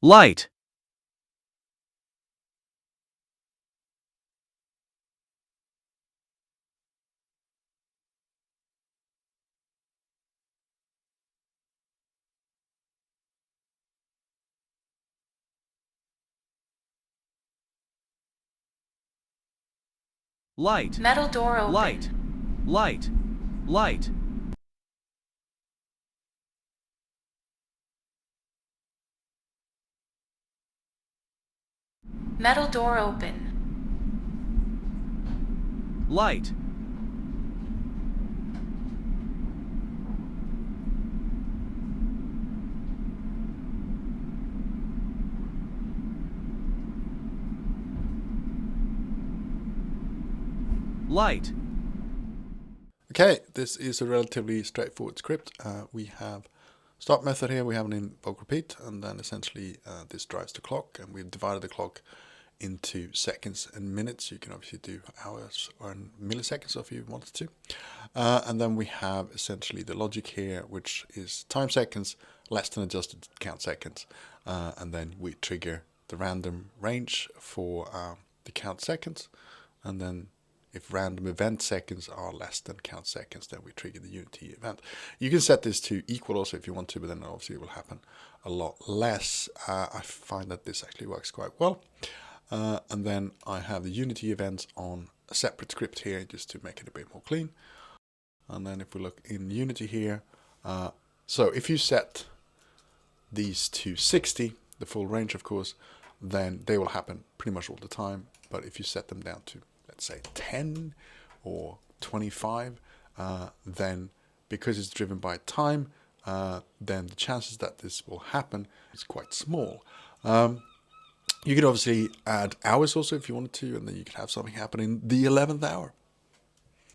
light, light, Metal door open. light, light, light, Metal door open. light, light. Okay, this is a relatively straightforward script. We have start method here, we have an invoke repeat, and then essentially this drives the clock, and we've divided the clock into seconds and minutes. You can obviously do hours or milliseconds if you wanted to. And then we have essentially the logic here, which is time seconds less than adjusted count seconds. And then we trigger the random range for the count seconds. And then if random event seconds are less than count seconds, then we trigger the unity event. You can set this to equal also if you want to, but then obviously it will happen a lot less. I find that this actually works quite well. And then I have the unity events on a separate script here just to make it a bit more clean. And then if we look in Unity here, so if you set these to 60, the full range of course, then they will happen pretty much all the time. But if you set them down to, let's say 10 or 25, then because it's driven by time, then the chances that this will happen is quite small. You could obviously add hours also if you wanted to, and then you could have something happen in the 11th hour.